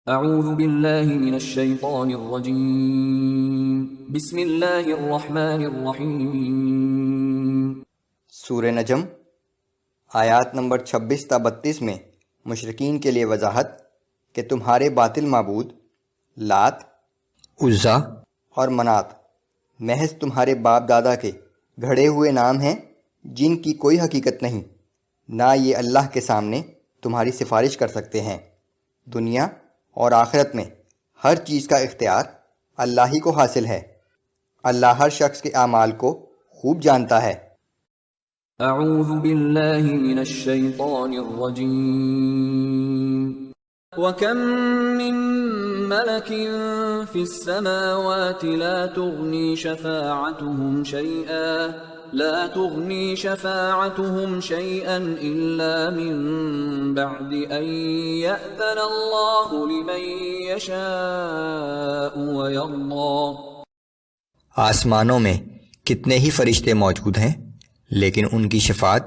اعوذ باللہ من الشیطان الرجیم بسم اللہ الرحمن الرحیم۔ سورہ نجم آیات نمبر 26 تا 32 میں مشرکین کے لیے وضاحت کہ تمہارے باطل معبود لات، عزا اور منات محض تمہارے باپ دادا کے گھڑے ہوئے نام ہیں جن کی کوئی حقیقت نہیں، نہ یہ اللہ کے سامنے تمہاری سفارش کر سکتے ہیں۔ دنیا اور آخرت میں ہر چیز کا اختیار اللہ ہی کو حاصل ہے۔ اللہ ہر شخص کے اعمال کو خوب جانتا ہے۔ اعوذ باللہ من الشیطان الرجیم۔ وَكَم مِّن مَّلَكٍ فِي السَّمَاوَاتِ لَا تُغْنِي شَفَاعَتُهُمْ شَيْئًا إِلَّا مِن بَعْدِ أَن يَأْذَنَ اللَّهُ لِمَن يَشَاءُ وَيَرْضَىٰ۔ آسمانوں میں کتنے ہی فرشتے موجود ہیں، لیکن ان کی شفاعت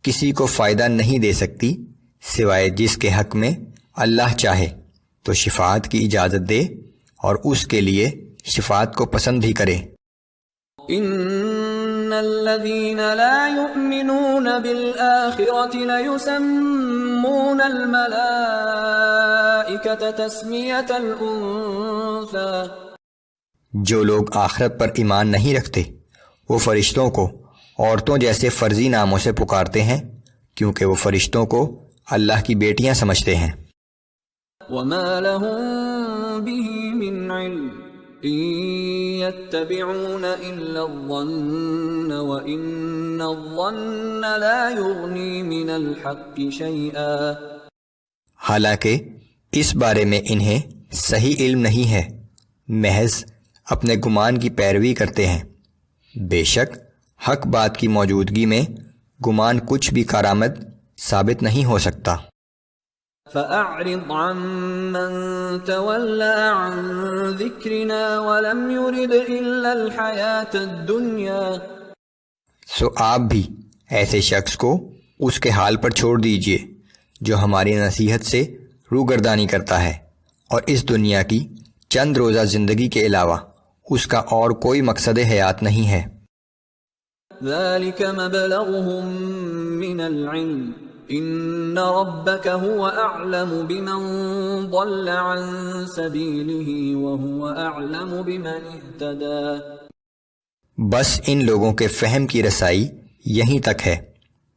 کسی کو فائدہ نہیں دے سکتی سوائے جس کے حق میں اللہ چاہے تو شفاعت کی اجازت دے اور اس کے لیے شفاعت کو پسند بھی کرے۔ ان الذين لا يؤمنون بالآخرة ليسمون الملائكة تسمية الأنثى۔ جو لوگ آخرت پر ایمان نہیں رکھتے وہ فرشتوں کو عورتوں جیسے فرضی ناموں سے پکارتے ہیں، کیونکہ وہ فرشتوں کو اللہ کی بیٹیاں سمجھتے ہیں۔ وما لهم به من علم ان يتبعون الا الظن وان الظن لا يغني من الحق شيئا۔ حالانکہ اس بارے میں انہیں صحیح علم نہیں ہے، محض اپنے گمان کی پیروی کرتے ہیں۔ بے شک حق بات کی موجودگی میں گمان کچھ بھی کارآمد ثابت نہیں ہو سکتا۔ فَأَعْرِضْ عَمَّن تَوَلَّىٰ عَن ذِكْرِنَا وَلَمْ يُرِدْ إِلَّا الْحَيَاةَ الدُّنْيَا۔ سو آپ بھی ایسے شخص کو اس کے حال پر چھوڑ دیجئے جو ہماری نصیحت سے روگردانی کرتا ہے اور اس دنیا کی چند روزہ زندگی کے علاوہ اس کا اور کوئی مقصد حیات نہیں ہے۔ ذَلِكَ مَبْلَغُهُم مِّنَ الْعِلْمِ ان ربك هو اعلم بمن ضل عن سبيله وهو اعلم بمن اهتدى۔ بس ان لوگوں کے فہم کی رسائی یہیں تک ہے،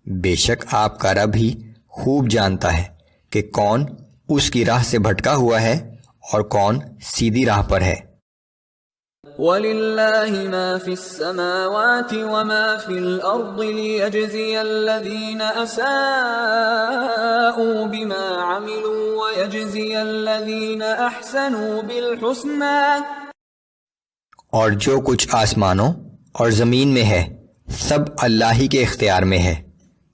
بے شک آپ کا رب ہی خوب جانتا ہے کہ کون اس کی راہ سے بھٹکا ہوا ہے اور کون سیدھی راہ پر ہے۔ وَلِلَّهِ مَا فِي السَّمَاوَاتِ وَمَا فِي الْأَرْضِ لِيَجْزِيَ الَّذِينَ أَسَاءُوا بِمَا عَمِلُوا وَيَجْزِيَ الَّذِينَ أَحْسَنُوا بِالْحُسْنَى۔ اور جو کچھ آسمانوں اور زمین میں ہے سب اللہ ہی کے اختیار میں ہے،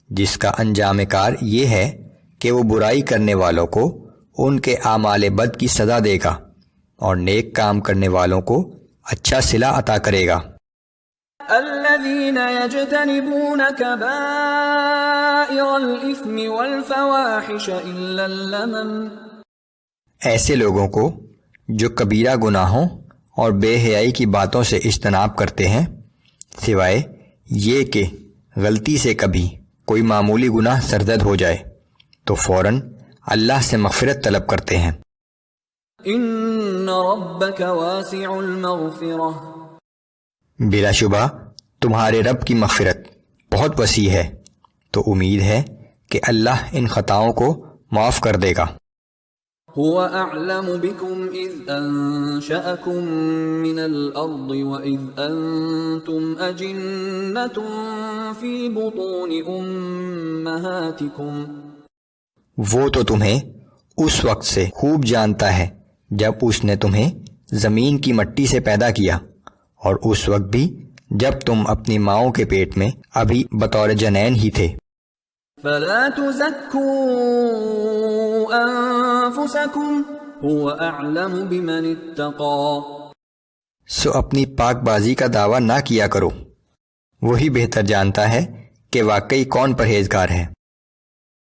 جس کا انجام کار یہ ہے کہ وہ برائی کرنے والوں کو ان کے اعمال بد کی سزا دے گا اور نیک کام کرنے والوں کو اچھا صلہ عطا کرے گا۔ الذين يجتنبون كبائر الإثم والفواحش إلا اللمم۔ ایسے لوگوں کو جو کبیرہ گناہوں اور بے حیائی کی باتوں سے اجتناب کرتے ہیں، سوائے یہ کہ غلطی سے کبھی کوئی معمولی گناہ سرزد ہو جائے تو فوراً اللہ سے مغفرت طلب کرتے ہیں۔ ان ربك واسع المغفرہ۔ بلا شبہ تمہارے رب کی مغفرت بہت وسیع ہے، تو امید ہے کہ اللہ ان خطاؤں کو معاف کر دے گا۔ هو اعلم بكم اذ انشأكم من الارض واذ انتم اجنة في بطون امهاتكم۔ وہ تو تمہیں اس وقت سے خوب جانتا ہے جب اس نے تمہیں زمین کی مٹی سے پیدا کیا، اور اس وقت بھی جب تم اپنی ماؤں کے پیٹ میں ابھی بطور جنین ہی تھے۔ فلا تزكوا انفسكم هو اعلم بمن اتقى۔ سو اپنی پاک بازی کا دعویٰ نہ کیا کرو، وہی بہتر جانتا ہے کہ واقعی کون پرہیزگار ہے۔